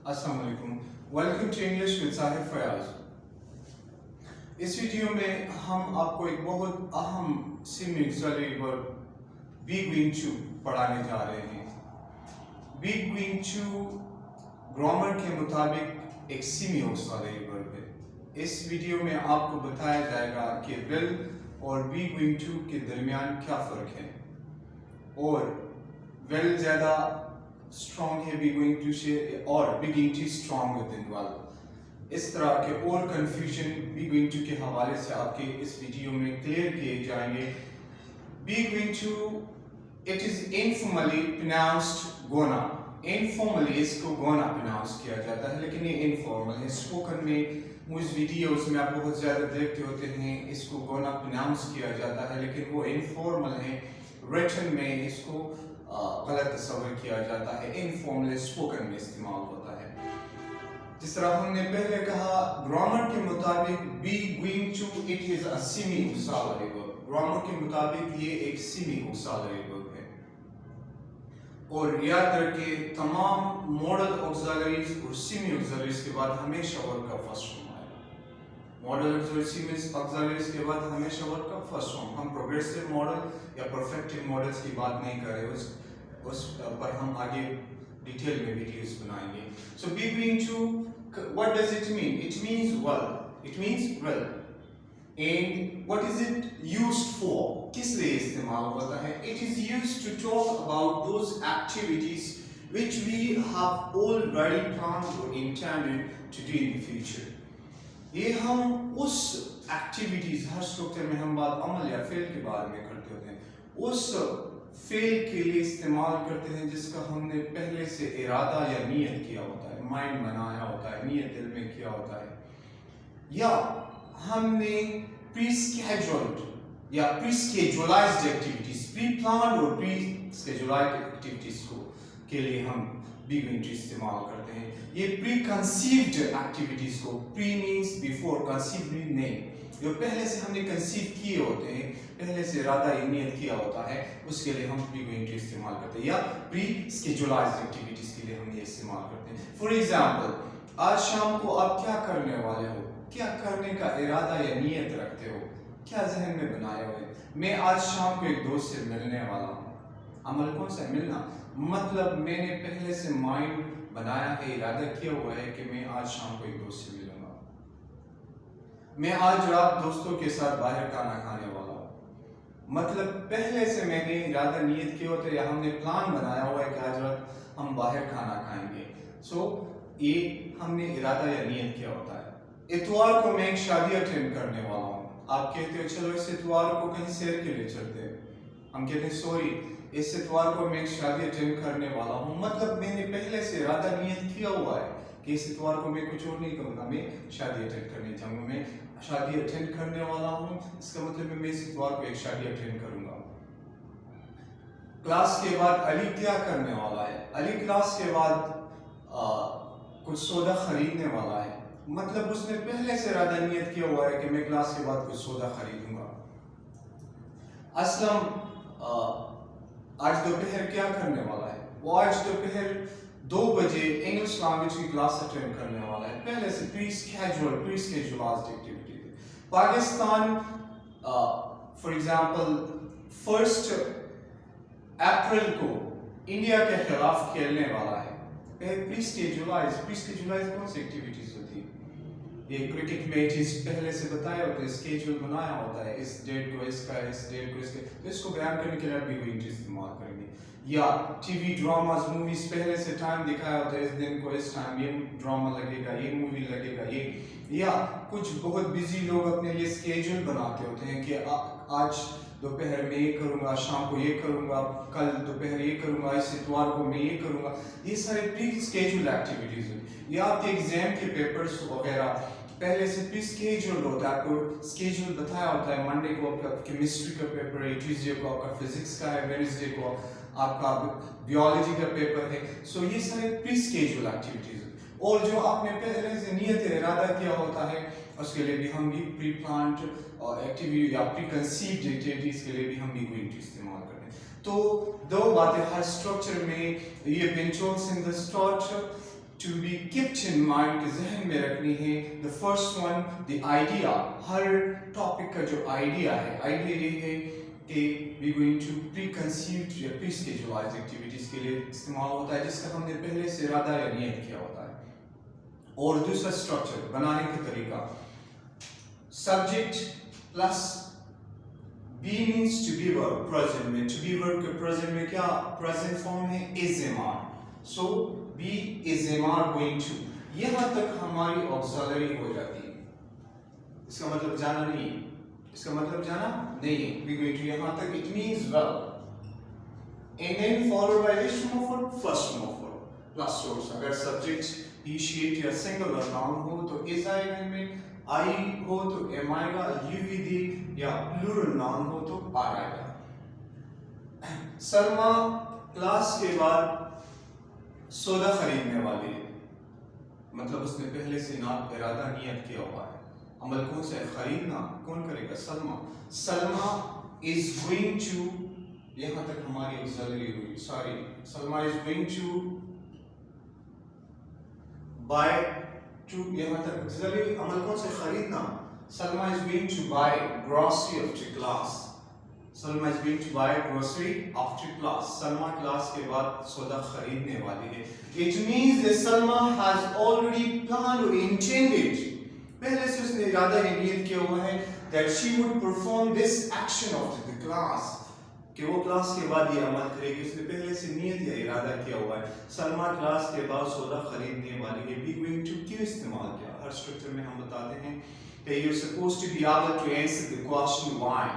अस्सलाम वालेकुम, welcome to English with Sahib Fayaz. इस वीडियो में हम आपको एक बहुत अहम semi auxiliary verb be going to पढ़ाने जा रहे हैं। बी गोइंग टू ग्रामर के मुताबिक एक सेमी ऑक्सिलरी वर्ब है। इस वीडियो में आपको बताया जाएगा कि विल और बी गोइंग टू के दरमियान क्या फ़र्क है, और विल ज़्यादा स्ट्रॉन्ग है बी गोइंग टू से, और be going to strong with well. इस तरह के और कंफ्यूजन बी गोइंग टू के हवाले से आपके इस वीडियो में क्लियर किए जाएंगे। Be going to it is informally pronounced gonna. Informally इसको गोना प्रोनाउंस किया जाता है, लेकिन ये इनफॉर्मल है। स्पोकन में मुझ वीडियोस में आप बहुत ज़्यादा देखते होते हैं इसको गोना प्रोनाउंस किया जाता है, लेकिन वो इनफॉर्मल है। रिटन में इसको गलत तस्वर किया जाता है। इनफॉर्मल स्पोकन में इस्तेमाल होता है। जिस तरह हमने पहले कहा, ग्रामर के मुताबिक be going to it is a semi auxiliary verb. Grammar के मुताबिक ये एक सेमी ऑक्सिलरी वर्ब है, और याद रखें तमाम मॉडल ऑक्सिलरीज और सेमी ऑक्सिलरीज के बाद हमेशा वर्ब का फर्स्ट फॉर्म आएगा। मॉडल ऑक्सिलरीज के बाद हमेशा वर्ब का फर्स्ट फॉर्म। हम प्रोग्रेसिव मॉडल या परफेक्टिव मॉडल्स की बात नहीं कर रहे, उस पर हम आगे डिटेल में वीडियोस बनाएंगे। So be going to, what does it mean? It means well, it means well. And what is it used for? किस लिए इस्तेमाल होता है? It is used to talk about those activities which we have already planned or intended to do in the future. ये हम उस activities, हर structure में हम बात अमल या फेल के बारे में करते होते हैं, उस फेल के लिए इस्तेमाल करते हैं जिसका हमने पहले से इरादा या नीयत किया होता है, माइंड बनाया होता है, नीयत दिल में किया होता है, या हमने प्री स्केड्यूल्ड या prescheduled activities, pre planned और प्री स्केड्यूलाइज्ड एक्टिविटीज को के लिए हम बी गोइंग टू इस्तेमाल करते हैं। ये प्री कंसीव्ड एक्टिविटीज को, pre means before, conceive means नहीं, जो पहले से हमने कंसीव किए होते हैं, पहले से इरादा नियत किया होता है, उसके लिए हम बी गोइंग टू इस्तेमाल करते हैं, या प्री स्केड्यूलाइज्ड एक्टिविटीज के लिए हम ये इस्तेमाल करते हैं। फॉर एग्जांपल, आज शाम को आप क्या करने वाले हो? क्या करने का इरादा या नियत रखते हो? क्या जहन में बनाए हुए? मैं आज शाम को एक दोस्त से मिलने वाला हूँ। अमल कौन सा? मिलना। मतलब मैंने पहले से माइंड बनाया है, इरादा किया हुआ है कि मैं आज शाम को एक दोस्त से मिलूंगा। मैं आज रात दोस्तों के साथ बाहर खाना खाने वाला हूँ। मतलब पहले से मैंने इरादा नियत किया होता है, या हमने प्लान बनाया हुआ है कि आज रात हम बाहर खाना खाएंगे। सो ये हमने इरादा या नियत किया होता है। इतवार को मैं एक शादी अटेंड करने वाला हूँ। आप कहते हो चलो इस इतवार को कहीं सैर के लिए चलते हैं। हम कहते हैं सॉरी, इस इतवार को मैं एक शादी अटेंड करने वाला हूँ। मतलब मैंने पहले से इरादा नियत किया हुआ है कि इस इतवार को मैं कुछ और नहीं करूँगा, मैं शादी अटेंड करने जाऊँगा, मैं शादी अटेंड करने वाला हूँ। इसका मतलब मैं इस इतवार को एक शादी अटेंड करूँगा। क्लास के बाद अली क्या करने वाला है? अली क्लास के बाद कुछ सौदा खरीदने वाला है। मतलब उसने पहले से इरादा नियत किया हुआ है कि मैं क्लास के बाद कुछ सौदा खरीदूंगा। असलम आज दोपहर क्या करने वाला है? वो आज दोपहर 2 बजे इंग्लिश लैंग्वेज की क्लास अटेंड करने वाला है। पहले से प्री स्केड्यूलाइज्ड एक्टिविटी है। पाकिस्तान फॉर एग्जांपल 1 अप्रैल को इंडिया के खिलाफ खेलने वाला है। प्री स्केड्यूलाइज्ड कौन सी एक्टिविटीज होती है? ये क्रिकेट मैचेस पहले से बताया होता है, स्केड्यूल बनाया होता है, इस डेट को इसका, इस डेट को इसके, तो इसको बयान करने के लिए भी गोइंग टू इस्तेमाल करेंगे। या टीवी ड्रामास, मूवीज पहले से टाइम दिखाया होता है, इस दिन को इस टाइम ये ड्रामा लगेगा, ये मूवी लगेगा, ये, या कुछ बहुत बिजी लोग अपने लिए स्केड्यूल बनाते होते हैं कि आज दोपहर में ये करूँगा, शाम को ये करूँगा, कल दोपहर ये करूँगा, इस इतवार को मैं ये करूँगा। ये सारे प्री स्केड्यूल एक्टिविटीज होती। या आपके एग्जाम के पेपर्स वगैरह पहले से प्री स्केड्यूल होता है, आपको स्केड्यूल बताया होता है। मंडे को आपका केमिस्ट्री का पेपर है, ट्यूसडे को आपका फिजिक्स का है, वेडनेसडे को आपका बियोलॉजी का पेपर है। सो ये सारे प्री स्केड्यूल एक्टिविटीज, और जो आपने पहले से नियत इरादा किया होता है उसके लिए भी हम भी प्री प्लान्ड एक्टिविटी या प्री कंसीव्ड एक्टिविटीज के लिए भी हम भी गोइंग टू इस्तेमाल करते हैं। तो 2 बातें हर स्ट्रक्चर में, ये बेंचोल्स in the structure to be condition mind के जहन में रखनी है. The first one the idea. हर टॉपिक का जो आइडिया है, आइडिया ये है कि we going to preconceived या प्री स्केड्यूलाइज्ड एक्टिविटीज के लिए इस्तेमाल होता है जिसका हमने पहले से इरादा या नियत किया होता है. और दूसरा स्ट्रक्चर बनाने का तरीका, subject plus be means to be verb present में, to be verb के present में क्या present form है is am. So be is am going to. यहाँ तक हमारी auxiliary हो जाती है. इसका मतलब जाना नहीं है, इसका मतलब जाना नहीं है. Be going to यहाँ तक it means well. And then followed by which form of verb? First form of verb plus source. अगर subject he she it या singular noun हो तो is आएगा इनमें, आई हो तो एम आएगा, यू विधि या प्लूरल नाउन हो तो आर आएगा. सलमा क्लास के बाद सौदा खरीदने वाली है, मतलब उसने पहले से ना इरादा नियत किया हुआ है. अमल कौन सा है? खरीदना. कौन करेगा? Salma. Salma is going to, यहाँ तक हमारी ऑक्सिलरी हुई, sorry, Salma is going to buy to, यहाँ तक ऑक्सिलरी. अमल कौन सा? खरीदना. Salma is going to buy grocery after class. Salma is going to buy grocery after class. Salma class के बाद सौदा खरीदने वाली है. It means that Salma has already planned और इंटेंडेड, पहले से उसने इरादा या नियत किया हुआ है that she would perform this action after the class, कि वो क्लास के बाद ये अमल करेगी. उसने पहले से नियत या इरादा किया हुआ है. सलमा क्लास के बाद सौदा खरीदने वाली है. बी गोइंग टू क्यों इस्तेमाल किया? हर स्ट्रक्चर में हम बताते हैं कि you are supposed to be able to answer the question why.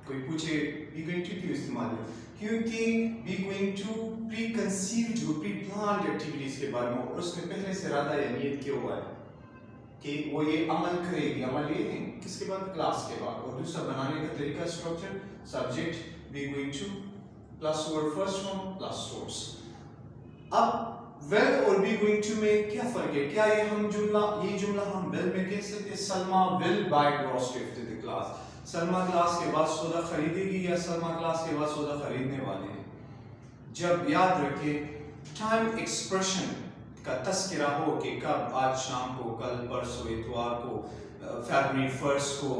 कोई पूछे बी गोइंग टू क्यों इस्तेमाल किया? क्योंकि be going to preconceived और प्री प्लान्ड एक्टिविटीज के बारे में, और उसने पहले से इरादा या नियत किया हुआ है कि वो ये अमल करेगी. अमल ये है किसके बाद? क्लास के बाद. और दूसरा बनाने का तरीका, structure, subject be going to plus word first form plus source. अब well और be going to में क्या फर्क है? क्या ये जुमला हम well में कह सकते हैं? Salma will buy grocery after the class. Salma class के बाद सौदा खरीदेगी या सलमा क्लास के बाद सौदा खरीदने वाले हैं. जब याद रखें टाइम एक्सप्रेशन का तस्करा हो कि कब, आज शाम को, कल, परसों, इतवार को, फरवरी 1 को,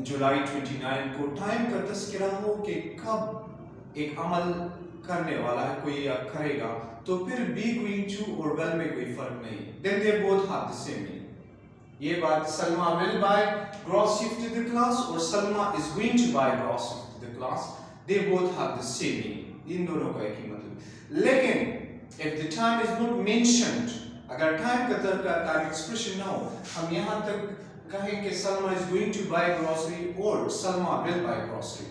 जुलाई 29 को, टाइम का तस्करा हो कि कब एक अमल करने वाला है कोई या करेगा, तो फिर बी गोइंग टू और वेल में कोई फर्क नहीं. Then they both have the same meaning. ये बात, Salma will buy grocery after the class और Salma is going to buy grocery after the class, they both have the same meaning. इन दोनों का एक ही मतलब. लेकिन if the time is not mentioned, अगर टाइम का एक्सप्रेशन ना हो, हम यहाँ तक कहें कि Salma is going to buy grocery और Salma will buy grocery.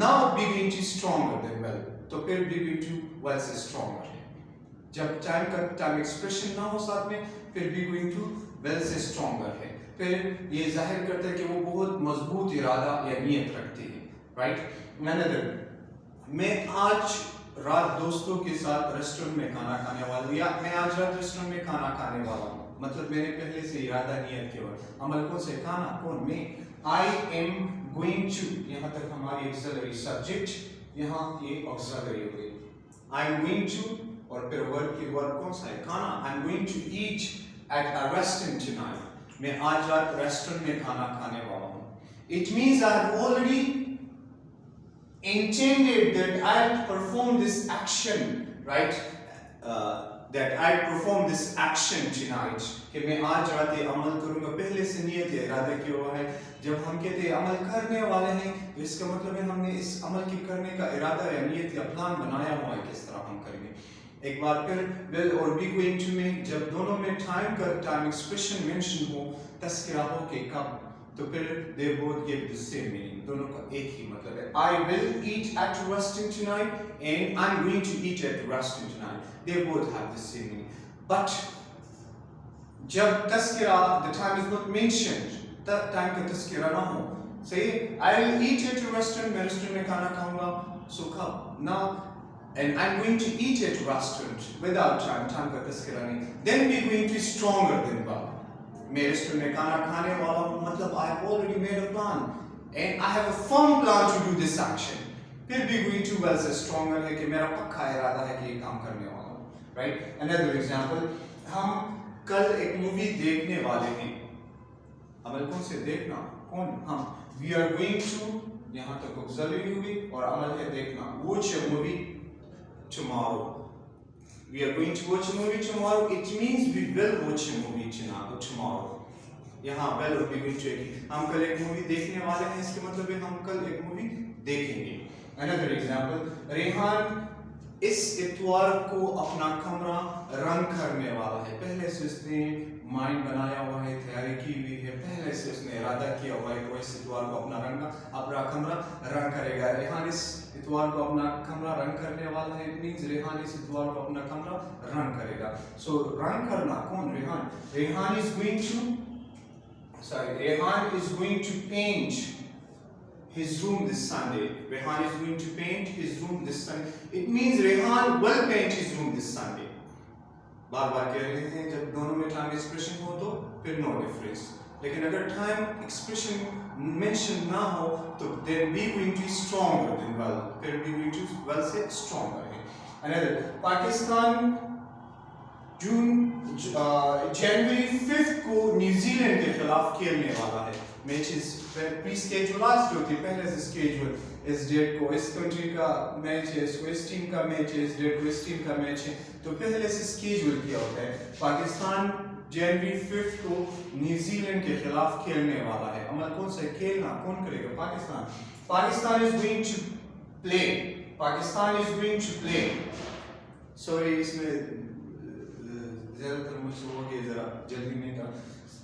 Now be going to stronger than well, तो फिर be going to well से stronger है. जब टाइम एक्सप्रेशन ना हो साथ में, फिर be going to well से stronger है. फिर ये जाहिर करता है कि वो बहुत मजबूत इरादा या नियत रखती है. राइट? मैं आज रात दोस्तों के साथ रेस्टोरेंट में खाना खाने वाला हूँ, या मैं आज रात रेस्टोरेंट में खाना खाने वाला हूँ, मतलब मैंने पहले से इरादा नियत किया हुआ. अमल कौन से? खाना. कौन? मैं. आई एम गोइंग टू, यहाँ तक हमारी ऑक्सिलरी सब्जेक्ट, यहाँ ये ऑक्सिलरी हो गई. आई एम गोइंग टू और फिर वर्ब कौन सा है? खाना. I am going to eat at a restaurant tonight. मैं आज रात रेस्टोरेंट में खाना खाने वाला हूँ. It means I have already intended that I perform this action, right? That I perform this action tonight. कि मैं आज रात ये अमल करूँगा. पहले से नियत या इरादा किया हुआ है. जब हम कहते हैं अमल करने वाले हैं, तो इसका मतलब है हमने इस अमल की करने का इरादा या नियत या प्लान बनाया हुआ है किस तरह हम करेंगे. एक बार फिर will और be going to में जब दोनों में टाइम एक्सप्रेशन मेंशन हो, तस्करा हो कि कब, तो फिर they both give the same meaning. दोनों का एक ही मतलब है. I will eat at a restaurant tonight and I'm going to eat at a restaurant tonight. They both have the same meaning. But जब तस्करा, the time is not mentioned, तब time का तस्करा ना हो. Say I will eat at a restaurant, मैं restaurant में खाना खाऊंगा. So कब? Now. And I'm going to eat at a restaurant without time का तस्करा नहीं. Then we're going to be stronger than well. मैं रेस्टोरेंट में खाना खाने वाला हूँ, मतलब I have already made a plan and I have a firm plan to do this action. फिर भी going to well से stronger है कि मेरा पक्का इरादा है कि ये काम करने वाला हूँ. Right? Another example, हम कल एक मूवी देखने वाले हैं। अमल कौन से देखना, कौन, हम। वी आर गोइंग टू, यहाँ तक ऑक्सिलरी हुई और अमल है देखना। Watch a movie tomorrow. We are going to watch a movie tomorrow. It means we will watch a movie tomorrow. यहाँ well और be going to एक, हम कल एक मूवी देखने वाले हैं, इसके मतलब है हम कल एक मूवी देखेंगे। Another example, रेहान इस इतवार को अपना कमरा रंग करने वाला है। पहले से उसने माइंड बनाया हुआ है, तैयारी की हुई है, पहले से उसने इरादा किया हुआ है कि इस इतवार को अपना कमरा रंग करेगा। रेहान इस इतवार को अपना कमरा रंग करने वाला है। इट मींस रेहान इस इतवार को अपना कमरा रंग करेगा। सो रंग करना कौन, Rehan. Rehan is going to paint his room this Sunday. Rehan is going to paint his room this Sunday. It means Rehan will paint his room this Sunday. बार बार कह रहे हैं, जब दोनों में टाइम एक्सप्रेशन हो तो फिर नो डिफरेंस। लेकिन अगर टाइम एक्सप्रेशन मेंशन ना हो तो then we going to stronger than well. फिर we going to well से stronger है। Another, पाकिस्तान जनवरी 5 को न्यूजीलैंड के खिलाफ खेलने वाला है। मैचेस प्री स्केड्यूल लास्ट होती है, पहले से स्केड्यूल इस डेट को इस कंट्री का मैच है, इस टीम का मैच है, इस डेट को इस टीम का मैच है, तो पहले से स्केड्यूल किया होता है। पाकिस्तान जनवरी 5 को न्यूजीलैंड के खिलाफ खेलने वाला है। अमल कौन सा खेलना, कौन करेगा, Pakistan is going to play sorry इसमें ज़्यादातर मुझसे हो गया, जरा जल्दी नहीं था।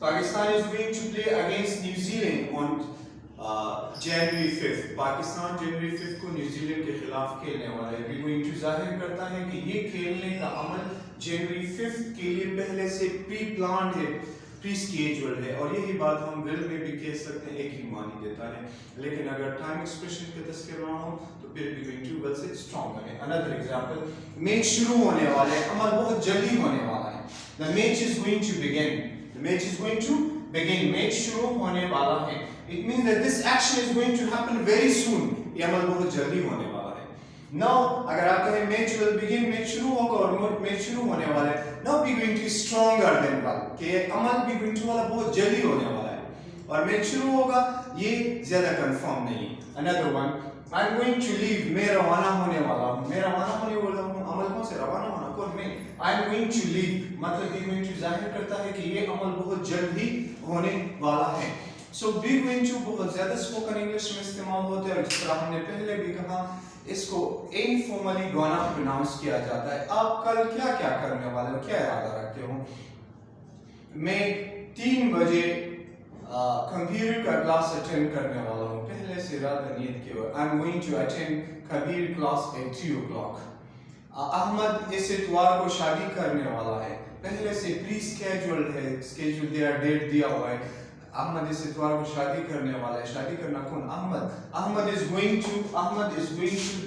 Pakistan is going to play against New Zealand on January 5। Pakistan जनवरी 5 को न्यूजीलैंड के खिलाफ खेलने वाला है। वी गोइंग टू जाहिर करता है कि ये खेलने का अमल जनवरी 5 के लिए पहले से प्री प्लान्ड है, प्री स्केड्यूल है, और यही बात हम विल में भी कह सकते हैं, एक ही मानी देता है। लेकिन अगर टाइम एक्सप्रेशन के तस्करा ना हो तो फिर भी गोइंग टू विल से स्ट्रॉन्गर है। अनदर एग्जांपल, मैच शुरू होने वाला है, अमल बहुत जल्दी होने वाला है। The match is going to begin, match शुरू होने वाला है। It means that this action is going to happen very soon, ये अमल बहुत जल्दी होने वाला है। नाउ अगर आप कहें मैच विल बिगिन, मैच शुरू होगा और मैच शुरू होने वाला है, now be going to stronger than will, कि अमल बी गोइंग टू वाला बहुत जल्दी होने वाला है और मैच शुरू होगा, ये ज्यादा कंफर्म नहीं। Another one, I am going to leave, मैं रवाना होने वाला हूँ, अमल कौन से रवाना होना, कौन, मैं। I am going to leave मतलब बी गोइंग टू जाहिर करता है कि ये अमल बहुत जल्दी होने वाला है। सो बी गोइंग टू बहुत ज्यादा स्पोकन इंग्लिश में इस्तेमाल होते हैं, और जिस तरह हमने पहले भी कहा, इसको इनफॉर्मली गोना प्रोनाउंस किया जाता है। आप कल क्या क्या करने वाले हो, क्या इरादा रखते हो? मैं 3 बजे कंप्यूटर का क्लास अटेंड करने वाला हूँ, पहले से इरादा नियत किया हुआ। I am going to attend computer class at 3 o'clock। अहमद इस इतवार को शादी करने वाला है, पहले से प्री स्केड्यूल है, स्केड्यूल दिया, डेट दिया हुआ है। अहमद इस इतवार को शादी करने वाला है, शादी करना कौन, Ahmed is going to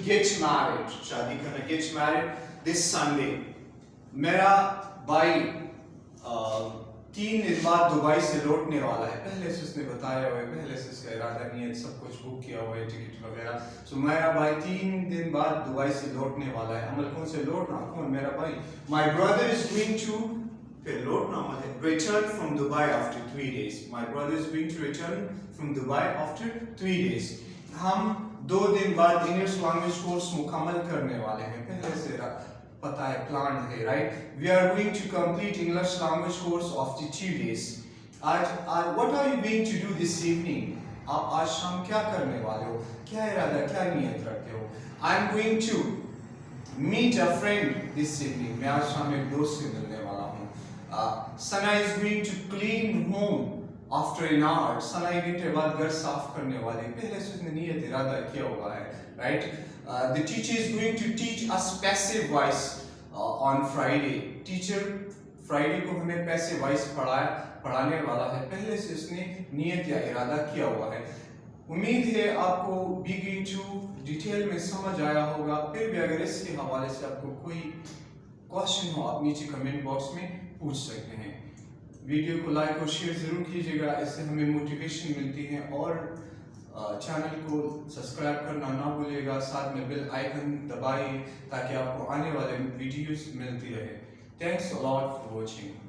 get married, शादी करना, गेट मैरिड दिस संडे। मेरा भाई 3 दिन बाद दुबई से लौटने वाला है, पहले से उसने बताया हुआ है, पहले से उसका इरादा नहीं है, सब कुछ बुक किया हुआ है, टिकट वगैरह। सो मेरा भाई 3 दिन बाद दुबई से लौटने वाला है। अमल कौन से लौटना, कौन, मेरा भाई। My brother is going to, फिर लौटना मतलब return from Dubai after 3 days। My brother is going to return from Dubai after 3 days। हम 2 दिन बाद इंग्लिश लैंग्वेज कोर्स मुकम्मल करने वाले हैं, पहले से पता है, प्लान है, right. We are going to complete English language course after 2 days। आज what are you going to do this evening, आप आज शाम क्या करने वाले हो, क्या इरादा, क्या नियत रखते हो? I am going to meet a friend this evening, मैं आज शाम एक दोस्त से मिलने वाला हूँ। Sana is going to clean home after an hour, Sana 1 घंटे बाद घर साफ करने वाले, पहले से उसने नियत इरादा किया हुआ है, right. The teacher is going to teach us passive voice on Friday. Teacher Friday को हमें पैसिव वॉइस पढ़ाने वाला है, पहले से उसने नियत या इरादा किया हुआ है। उम्मीद है आपको बी गोइंग टू डिटेल में समझ आया होगा। फिर भी अगर इसके हवाले से आपको कोई क्वेश्चन हो, आप नीचे कमेंट बॉक्स में पूछ सकते हैं। वीडियो को लाइक और शेयर जरूर कीजिएगा, इससे हमें मोटिवेशन मिलती है, और चैनल को सब्सक्राइब करना ना भूलिएगा, साथ में बेल आइकन दबाइए ताकि आपको आने वाले वीडियोस मिलती रहे। Thanks a lot for watching.